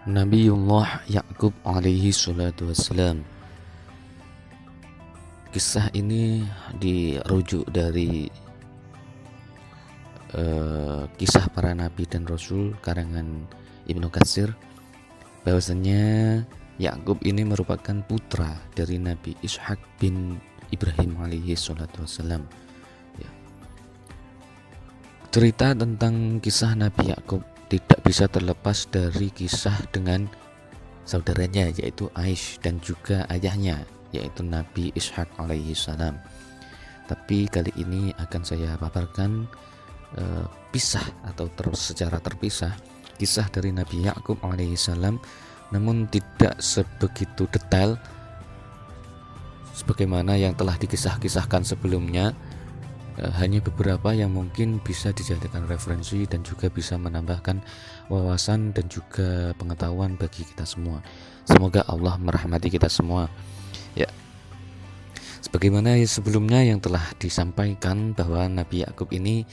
Nabiullah Ya'qub alaihi salatu wassalam. Kisah ini dirujuk dari kisah para nabi dan rasul karangan Ibnu Katsir, bahwasanya Ya'qub ini merupakan putra dari Nabi Ishak bin Ibrahim alaihi salatu wassalam. Ya. Cerita tentang kisah Nabi Ya'qub tidak bisa terlepas dari kisah dengan saudaranya, yaitu Aish, dan juga ayahnya, yaitu Nabi Ishak alaihi salam. Tapi kali ini akan saya paparkan pisah atau secara terpisah kisah dari Nabi Ya'qub alaihi salam, namun tidak sebegitu detail sebagaimana yang telah dikisah-kisahkan sebelumnya. Hanya beberapa yang mungkin bisa dijadikan referensi dan juga bisa menambahkan wawasan dan juga pengetahuan bagi kita semua. Semoga Allah merahmati kita semua. Ya, sebagaimana sebelumnya yang telah disampaikan bahwa Nabi Ya'qub ini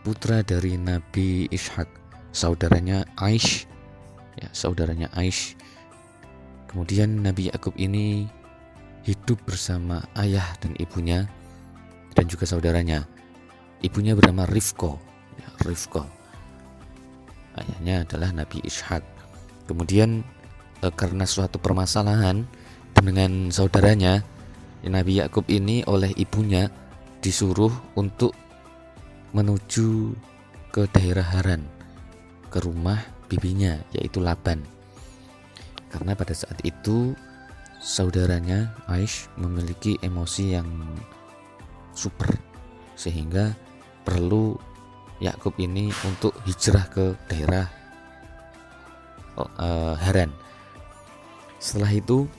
putra dari Nabi Ishak, saudaranya Aish. Ya, saudaranya Aish. Kemudian Nabi Ya'qub ini hidup bersama ayah dan ibunya dan juga saudaranya. Ibunya bernama Rifko, ya, Rifko. Ayahnya adalah Nabi Ishak. Kemudian karena suatu permasalahan dengan saudaranya, Nabi Ya'qub ini oleh ibunya disuruh untuk menuju ke daerah Haran, ke rumah bibinya, yaitu Laban. Karena pada saat itu saudaranya Aish memiliki emosi yang super, sehingga perlu Ya'qub ini untuk hijrah ke daerah Haran. Setelah itu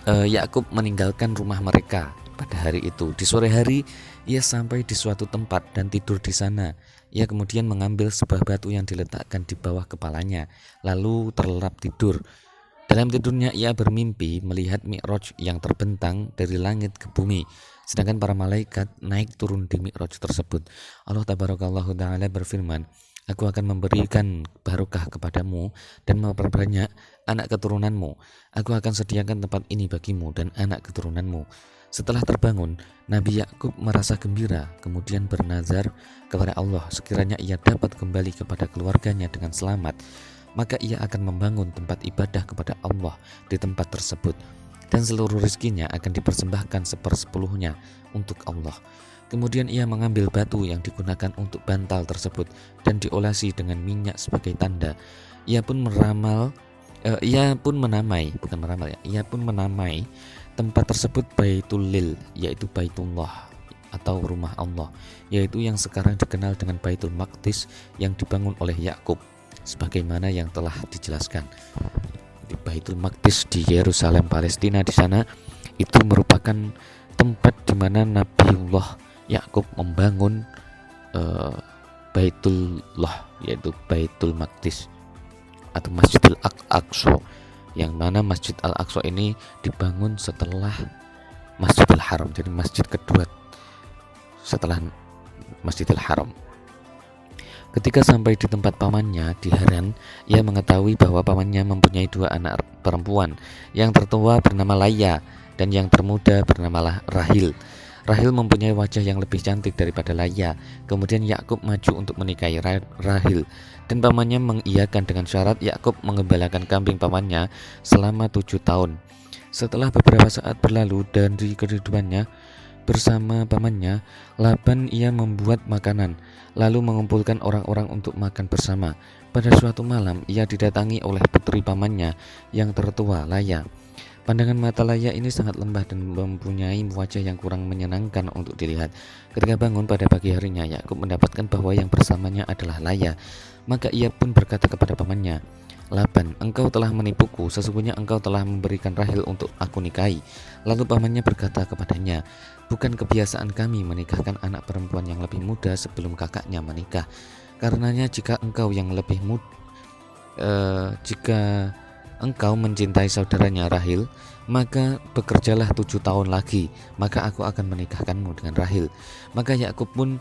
Ya'qub meninggalkan rumah mereka pada hari itu. Di sore hari ia sampai di suatu tempat dan tidur di sana. Ia kemudian mengambil sebuah batu yang diletakkan di bawah kepalanya, lalu terlelap tidur. Dalam tidurnya ia bermimpi melihat Mi'raj yang terbentang dari langit ke bumi, sedangkan para malaikat naik turun di Mi'raj tersebut. Allah Tabarakallahu Ta'ala berfirman, "Aku akan memberikan barokah kepadamu dan memperbanyak anak keturunanmu. Aku akan sediakan tempat ini bagimu dan anak keturunanmu." Setelah terbangun, Nabi Ya'qub merasa gembira, kemudian bernazar kepada Allah sekiranya ia dapat kembali kepada keluarganya dengan selamat, maka ia akan membangun tempat ibadah kepada Allah di tempat tersebut, dan seluruh rizkinya akan dipersembahkan 1/10 untuk Allah. Kemudian ia mengambil batu yang digunakan untuk bantal tersebut dan diolesi dengan minyak sebagai tanda. Ia pun menamai tempat tersebut Baitul Lil, yaitu Baitullah atau rumah Allah, yaitu yang sekarang dikenal dengan Baitul Maqdis yang dibangun oleh Ya'qub, sebagaimana yang telah dijelaskan. Di Baitul Maqdis di Yerusalem, Palestina, di sana itu merupakan tempat di mana Nabiullah Ya'qub membangun Baitullah, yaitu Baitul Maqdis atau Masjidil Aqsa, yang mana Masjid Al-Aqsa ini dibangun setelah Masjidil Haram, jadi masjid kedua setelah Masjidil Haram. Ketika sampai di tempat pamannya di Haran, ia mengetahui bahwa pamannya mempunyai 2 anak perempuan. Yang tertua bernama Laya dan yang termuda bernama Rahil. Rahil mempunyai wajah yang lebih cantik daripada Laya. Kemudian Ya'qub maju untuk menikahi Rahil, dan pamannya mengiyakan dengan syarat Ya'qub mengembalakan kambing pamannya selama 7 tahun. Setelah beberapa saat berlalu dari kehidupannya bersama pamannya, Laban ia membuat makanan, lalu mengumpulkan orang-orang untuk makan bersama. Pada suatu malam, ia didatangi oleh putri pamannya yang tertua, Laya. Pandangan mata Laya ini sangat lembah dan mempunyai wajah yang kurang menyenangkan untuk dilihat. Ketika bangun pada pagi harinya, Ya'qub mendapatkan bahwa yang bersamanya adalah Laya. Maka ia pun berkata kepada pamannya, "Laban, engkau telah menipuku, sesungguhnya engkau telah memberikan Rahil untuk aku nikahi." Lalu pamannya berkata kepadanya, "Bukan kebiasaan kami menikahkan anak perempuan yang lebih muda sebelum kakaknya menikah. Karenanya jika engkau engkau mencintai saudaranya Rahil, maka bekerjalah 7 tahun lagi, maka aku akan menikahkanmu dengan Rahil." Maka Ya'qub pun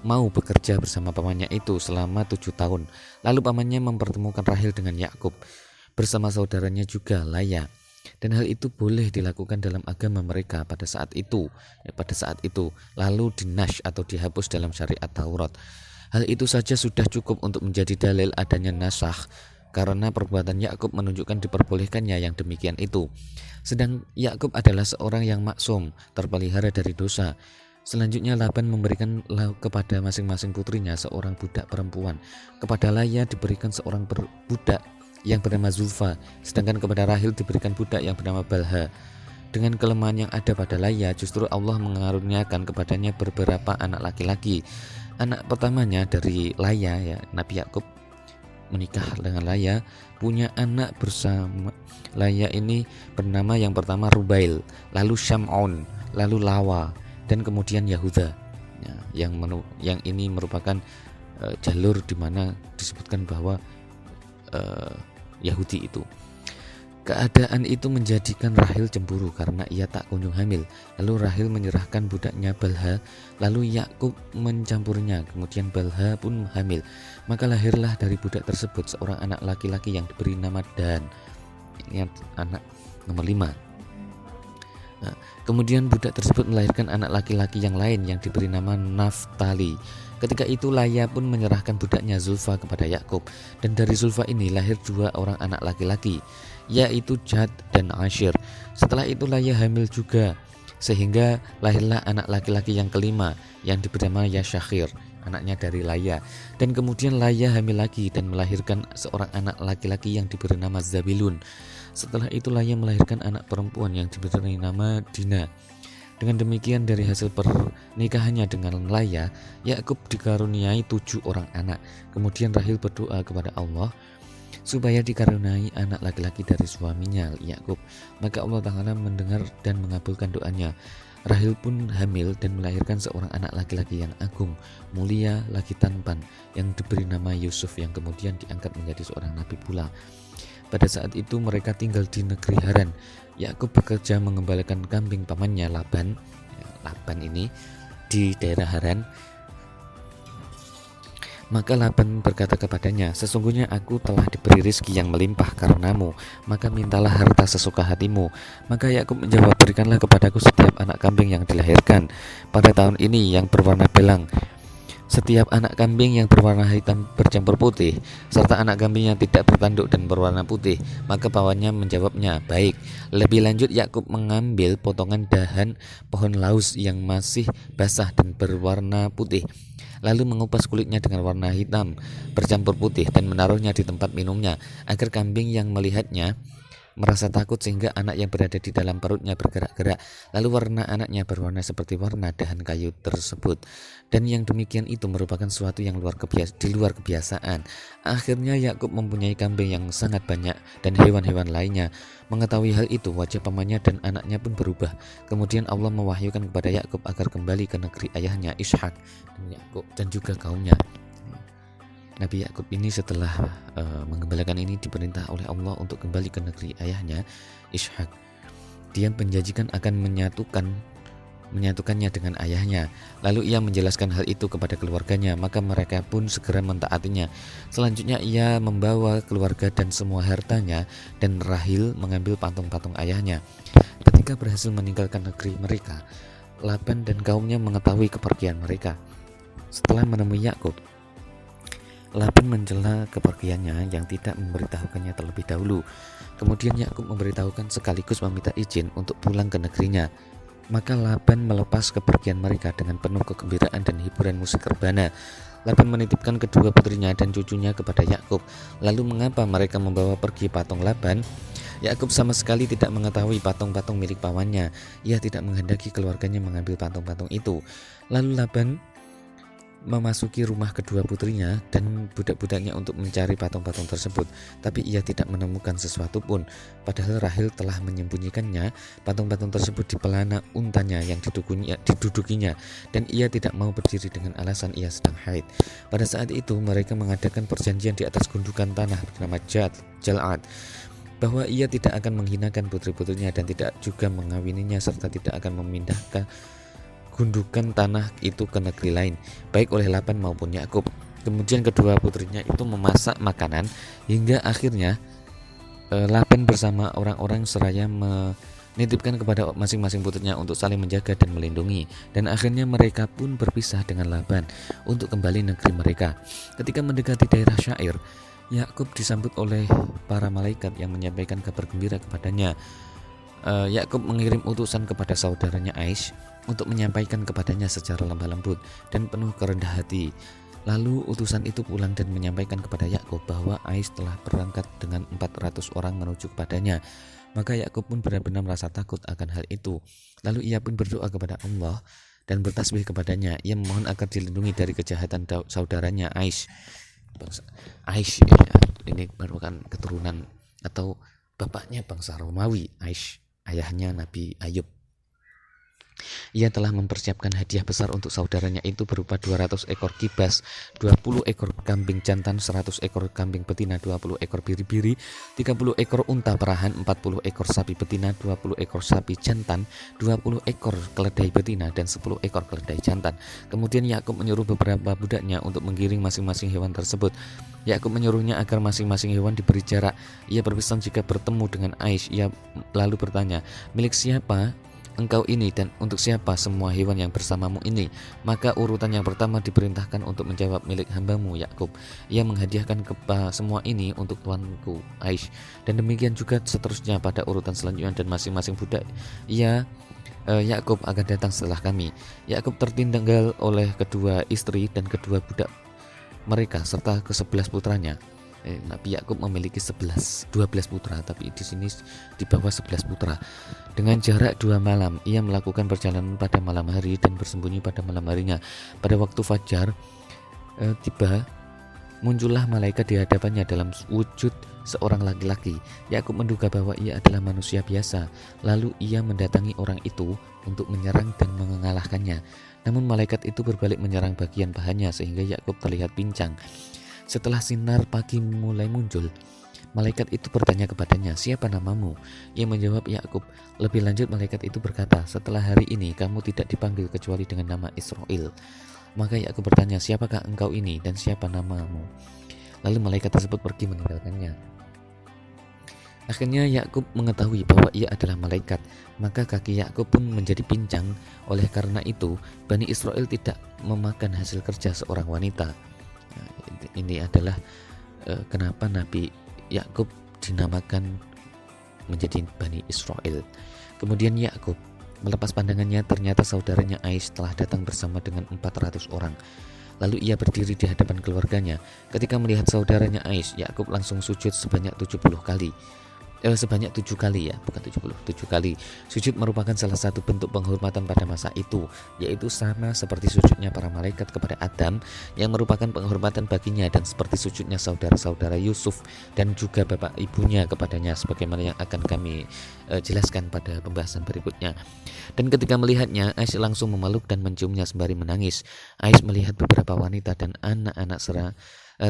mau bekerja bersama pamannya itu selama 7 tahun. Lalu pamannya mempertemukan Rahil dengan Yakub bersama saudaranya juga Laya. Dan hal itu boleh dilakukan dalam agama mereka pada saat itu. Lalu dinash atau dihapus dalam syariat Taurat. Hal itu saja sudah cukup untuk menjadi dalil adanya nasakh, karena perbuatan Yakub menunjukkan diperbolehkannya yang demikian itu. Sedang Yakub adalah seorang yang maksum, terpelihara dari dosa. Selanjutnya Laban memberikan kepada masing-masing putrinya seorang budak perempuan. Kepada Laya diberikan seorang budak yang bernama Zulfa, sedangkan kepada Rahil diberikan budak yang bernama Balha. Dengan kelemahan yang ada pada Laya, justru Allah mengaruniakan kepadanya beberapa anak laki-laki. Anak pertamanya dari Laya, ya, Nabi Yakub menikah dengan Laya, punya anak bersama Laya ini bernama yang pertama Rubail, lalu Syam'on, lalu Lawa, dan kemudian Yahuda, ya, yang ini merupakan jalur di mana disebutkan bahwa Yahudi itu. Keadaan itu menjadikan Rahil cemburu karena ia tak kunjung hamil. Lalu Rahil menyerahkan budaknya Balha, lalu Yakub mencampurnya, kemudian Balha pun hamil. Maka lahirlah dari budak tersebut seorang anak laki-laki yang diberi nama Dan. Ini anak nomor 5. Nah, kemudian budak tersebut melahirkan anak laki-laki yang lain yang diberi nama Naftali. Ketika itu Laya pun menyerahkan budaknya Zulfa kepada Yakub, dan dari Zulfa ini lahir 2 orang anak laki-laki, yaitu Jad dan Ashir. Setelah itu Laya hamil juga, sehingga lahirlah anak laki-laki yang kelima yang diberi nama Yashakhir, anaknya dari Laya. Dan kemudian Laya hamil lagi dan melahirkan seorang anak laki-laki yang diberi nama Zabilun. Setelah itu Laya melahirkan anak perempuan yang diberi nama Dina. Dengan demikian dari hasil pernikahannya dengan Laya, Yakub dikaruniai 7 orang anak. Kemudian Rahil berdoa kepada Allah supaya dikaruniai anak laki-laki dari suaminya Yakub. Maka Allah Ta'ala mendengar dan mengabulkan doanya. Rahil pun hamil dan melahirkan seorang anak laki-laki yang agung, mulia, lagi tampan, yang diberi nama Yusuf, yang kemudian diangkat menjadi seorang nabi pula. Pada saat itu mereka tinggal di negeri Haran. Yakub bekerja mengembalikan kambing pamannya Laban ini di daerah Haran. Maka Laban berkata kepadanya, sesungguhnya aku telah diberi rizki yang melimpah karenamu, maka mintalah harta sesuka hatimu. Maka Yakub menjawab, berikanlah kepadaku setiap anak kambing yang dilahirkan pada tahun ini yang berwarna belang, setiap anak kambing yang berwarna hitam bercampur putih, serta anak kambing yang tidak bertanduk dan berwarna putih. Maka pawannya menjawabnya, baik. Lebih lanjut Yakub mengambil potongan dahan pohon laus yang masih basah dan berwarna putih, lalu mengupas kulitnya dengan warna hitam bercampur putih dan menaruhnya di tempat minumnya, agar kambing yang melihatnya merasa takut sehingga anak yang berada di dalam perutnya bergerak-gerak. Lalu warna anaknya berwarna seperti warna dahan kayu tersebut. Dan yang demikian itu merupakan sesuatu yang di luar kebiasaan. Akhirnya Yakub mempunyai kambing yang sangat banyak dan hewan-hewan lainnya. Mengetahui hal itu, wajah pamannya dan anaknya pun berubah. Kemudian Allah mewahyukan kepada Yakub agar kembali ke negeri ayahnya Ishak dan Yakub dan juga kaumnya. Nabi Yakub ini setelah mengembalikan ini diperintah oleh Allah untuk kembali ke negeri ayahnya Ishak. Dia menjanjikan akan menyatukannya dengan ayahnya. Lalu ia menjelaskan hal itu kepada keluarganya, maka mereka pun segera mentaatinya. Selanjutnya ia membawa keluarga dan semua hartanya, dan Rahil mengambil patung-patung ayahnya. Ketika berhasil meninggalkan negeri mereka, Laban dan kaumnya mengetahui kepergian mereka. Setelah menemui Yakub, Laban mencela kepergiannya yang tidak memberitahukannya terlebih dahulu. Kemudian Yakub memberitahukan sekaligus meminta izin untuk pulang ke negerinya. Maka Laban melepas kepergian mereka dengan penuh kegembiraan dan hiburan musik rebana. Laban menitipkan kedua putrinya dan cucunya kepada Yakub. Lalu mengapa mereka membawa pergi patung Laban? Yakub sama sekali tidak mengetahui patung-patung milik pamannya. Ia tidak menghendaki keluarganya mengambil patung-patung itu. Lalu Laban memasuki rumah kedua putrinya dan budak-budaknya untuk mencari patung-patung tersebut, tapi ia tidak menemukan sesuatu pun. Padahal Rahil telah menyembunyikannya patung-patung tersebut di pelana untanya yang didudukinya, dan ia tidak mau berdiri dengan alasan ia sedang haid. Pada saat itu mereka mengadakan perjanjian di atas gundukan tanah bernama Jal'ad, bahwa ia tidak akan menghinakan putri-putrinya dan tidak juga mengawininya, serta tidak akan memindahkan gundukan tanah itu ke negeri lain, baik oleh Laban maupun Yakub. Kemudian kedua putrinya itu memasak makanan hingga akhirnya Laban bersama orang-orang seraya menitipkan kepada masing-masing putrinya untuk saling menjaga dan melindungi. Dan akhirnya mereka pun berpisah dengan Laban untuk kembali negeri mereka. Ketika mendekati daerah Syair, Yakub disambut oleh para malaikat yang menyampaikan kabar gembira kepadanya. Yakub mengirim utusan kepada saudaranya Aish untuk menyampaikan kepadanya secara lemah lembut dan penuh kerendah hati. Lalu utusan itu pulang dan menyampaikan kepada Yakub bahwa Aish telah berangkat dengan 400 orang menuju kepadanya. Maka Yakub pun benar-benar merasa takut akan hal itu. Lalu ia pun berdoa kepada Allah dan bertasbih kepadanya. Ia memohon agar dilindungi dari kejahatan saudaranya Aish. Aish ini merupakan keturunan atau bapaknya bangsa Romawi. Aish ayahnya Nabi Ayub. Ia telah mempersiapkan hadiah besar untuk saudaranya itu berupa 200 ekor kibas, 20 ekor kambing jantan, 100 ekor kambing betina, 20 ekor biri-biri, 30 ekor unta perahan, 40 ekor sapi betina, 20 ekor sapi jantan, 20 ekor keledai betina, dan 10 ekor keledai jantan. Kemudian Yakub menyuruh beberapa budaknya untuk menggiring masing-masing hewan tersebut. Yakub menyuruhnya agar masing-masing hewan diberi jarak. Ia berpesan jika bertemu dengan Aish, ia lalu bertanya, "Milik siapa engkau ini dan untuk siapa semua hewan yang bersamamu ini?" Maka urutan yang pertama diperintahkan untuk menjawab, "Milik hambamu Yakub." Ia menghadiahkan semua ini untuk tuanku Aish, dan demikian juga seterusnya pada urutan selanjutnya, dan masing-masing budak Yakub akan datang setelah kami. Yakub tertinggal oleh kedua istri dan kedua budak mereka serta ke-11 putranya. Nabi Yakub memiliki 12 putra, tapi di sini di bawah 11 putra. Dengan jarak 2 malam, ia melakukan perjalanan pada malam hari dan bersembunyi pada malam harinya. Pada waktu fajar tiba, muncullah malaikat di hadapannya dalam wujud seorang laki-laki. Yakub menduga bahwa ia adalah manusia biasa. Lalu ia mendatangi orang itu untuk menyerang dan mengalahkannya. Namun malaikat itu berbalik menyerang bagian pahanya sehingga Yakub terlihat pincang. Setelah sinar pagi mulai muncul, malaikat itu bertanya kepadanya, "Siapa namamu?" Ia menjawab, "Yakub." Lebih lanjut malaikat itu berkata, "Setelah hari ini kamu tidak dipanggil kecuali dengan nama Israel." Maka Yakub bertanya, "Siapakah engkau ini dan siapa namamu?" Lalu malaikat tersebut pergi meninggalkannya. Akhirnya Yakub mengetahui bahwa ia adalah malaikat, maka kaki Yakub pun menjadi pincang. Oleh karena itu, Bani Israel tidak memakan hasil kerja seorang wanita. Ini adalah kenapa Nabi Yakub dinamakan menjadi Bani Israel. Kemudian Yakub melepas pandangannya, ternyata saudaranya Aish telah datang bersama dengan 400 orang. Lalu ia berdiri di hadapan keluarganya. Ketika melihat saudaranya Aish, Yakub langsung sujud sebanyak 70 kali. Sebanyak 7 kali ya, bukan 70, 7 kali. Sujud merupakan salah satu bentuk penghormatan pada masa itu, yaitu sama seperti sujudnya para malaikat kepada Adam yang merupakan penghormatan baginya, dan seperti sujudnya saudara-saudara Yusuf dan juga bapak ibunya kepadanya, sebagaimana yang akan kami jelaskan pada pembahasan berikutnya. Dan ketika melihatnya, Aish langsung memeluk dan menciumnya sembari menangis. Aish melihat beberapa wanita dan anak-anak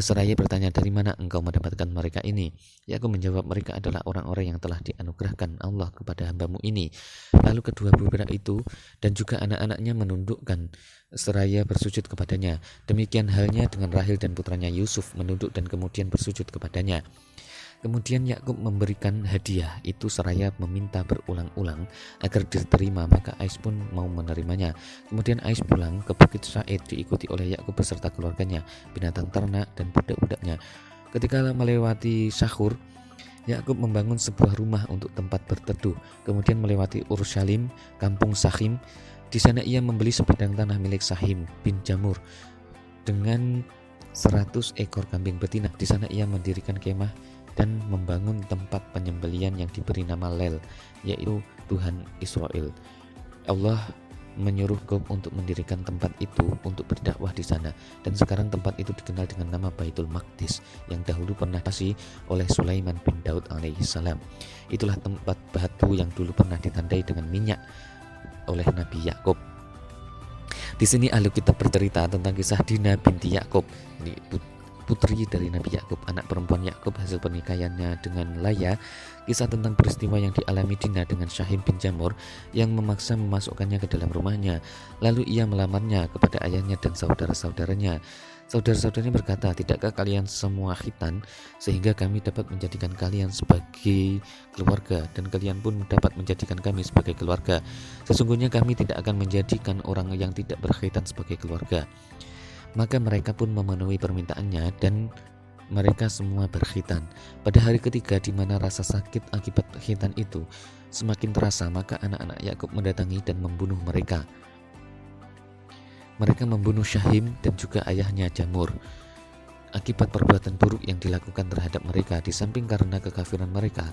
seraya bertanya, "Dari mana engkau mendapatkan mereka ini?" Yakub menjawab, "Mereka adalah orang-orang yang telah dianugerahkan Allah kepada hambamu ini." Lalu kedua budak itu dan juga anak-anaknya menundukkan seraya bersujud kepadanya. Demikian halnya dengan Rahil dan putranya Yusuf, menunduk dan kemudian bersujud kepadanya. Kemudian Yakub memberikan hadiah itu seraya meminta berulang-ulang agar diterima, maka Aish pun mau menerimanya. Kemudian Aish pulang ke Bukit Sa'id diikuti oleh Yakub beserta keluarganya, binatang ternak dan budak-budaknya. Ketika melewati Syahur, Yakub membangun sebuah rumah untuk tempat berteduh. Kemudian melewati Urshalim, kampung Sahim. Di sana ia membeli sebidang tanah milik Sahim bin Jamur dengan 100 ekor kambing betina. Di sana ia mendirikan kemah dan membangun tempat penyembelian yang diberi nama Lel, yaitu Tuhan Israel. Allah menyuruh Yakub untuk mendirikan tempat itu untuk berdakwah di sana, dan sekarang tempat itu dikenal dengan nama Baitul Maqdis yang dahulu pernah diasih oleh Sulaiman bin Daud alaihissalam. Itulah tempat batu yang dulu pernah ditandai dengan minyak oleh Nabi Yakub. Di sini ahli kitab bercerita tentang kisah Dina binti Yakub. Ini putri dari Nabi Yakub, anak perempuan Yakub hasil pernikahannya dengan Laya. Kisah tentang peristiwa yang dialami Dina dengan Syahim bin Jamur yang memaksa memasukkannya ke dalam rumahnya. Lalu ia melamarnya kepada ayahnya dan saudara-saudaranya. Saudara-saudaranya berkata, "Tidakkah kalian semua khitan sehingga kami dapat menjadikan kalian sebagai keluarga dan kalian pun dapat menjadikan kami sebagai keluarga? Sesungguhnya kami tidak akan menjadikan orang yang tidak berkhitan sebagai keluarga." Maka mereka pun memenuhi permintaannya dan mereka semua berkhitan. Pada hari ketiga di mana rasa sakit akibat khitan itu semakin terasa, maka anak-anak Yakub mendatangi dan membunuh mereka. Mereka membunuh Syahim dan juga ayahnya Jamur akibat perbuatan buruk yang dilakukan terhadap mereka, di samping karena kekafiran mereka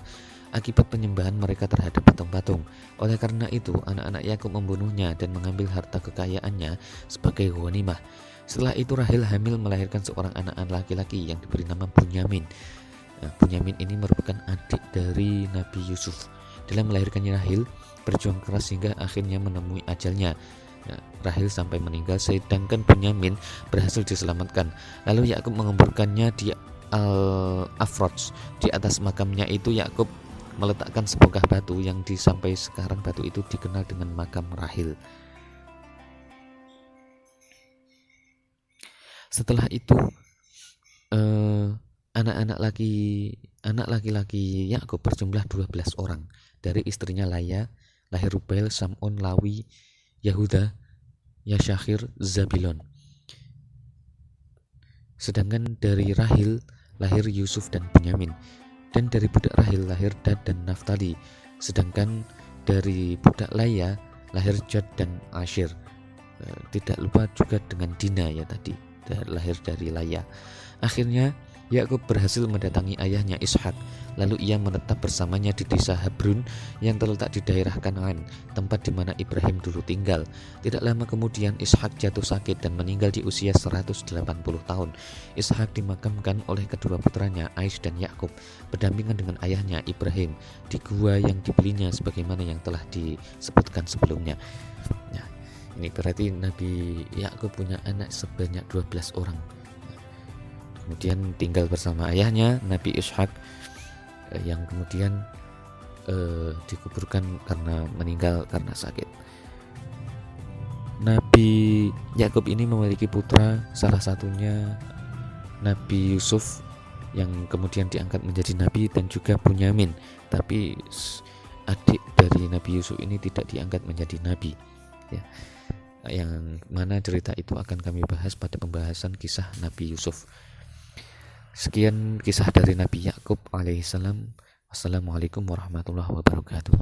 akibat penyembahan mereka terhadap patung-patung. Oleh karena itu anak-anak Yakub membunuhnya dan mengambil harta kekayaannya sebagai ghanimah. Setelah itu Rahel hamil melahirkan seorang anak laki-laki yang diberi nama Bunyamin. Bunyamin ini merupakan adik dari Nabi Yusuf. Dalam melahirkannya Rahel berjuang keras hingga akhirnya menemui ajalnya. Rahel sampai meninggal, sedangkan Bunyamin berhasil diselamatkan. Lalu Yakub menguburkannya di Al-Afroj. Di atas makamnya itu Yakub meletakkan sebongkah batu yang sampai sekarang batu itu dikenal dengan makam Rahel. Setelah itu anak laki-laki Yakub berjumlah 12 orang. Dari istrinya Laya lahir Rubail, Sam'un, Lawi, Yahuda, Yashakhir, Zabilon. Sedangkan dari Rahil lahir Yusuf dan Bunyamin. Dan dari budak Rahil lahir Dad dan Naftali. Sedangkan dari budak Laya lahir Jad dan Ashir. Tidak lupa juga dengan Dina ya tadi, lahir dari Laya. Akhirnya Yakub berhasil mendatangi ayahnya Ishak. Lalu ia menetap bersamanya di desa Habrun yang terletak di daerah Kanaan, tempat di mana Ibrahim dulu tinggal. Tidak lama kemudian Ishak jatuh sakit dan meninggal di usia 180 tahun. Ishak dimakamkan oleh kedua putranya Aish dan Yakub berdampingan dengan ayahnya Ibrahim di gua yang dibelinya sebagaimana yang telah disebutkan sebelumnya. Nah, ini berarti Nabi Yakub punya anak sebanyak 12 orang. Kemudian tinggal bersama ayahnya Nabi Ishak yang kemudian dikuburkan karena meninggal karena sakit. Nabi Yakub ini memiliki putra, salah satunya Nabi Yusuf yang kemudian diangkat menjadi nabi, dan juga Bunyamin. Tapi adik dari Nabi Yusuf ini tidak diangkat menjadi nabi ya. Yang mana cerita itu akan kami bahas pada pembahasan kisah Nabi Yusuf. Sekian kisah dari Nabi Yakub alaihissalam. Wassalamualaikum warahmatullahi wabarakatuh.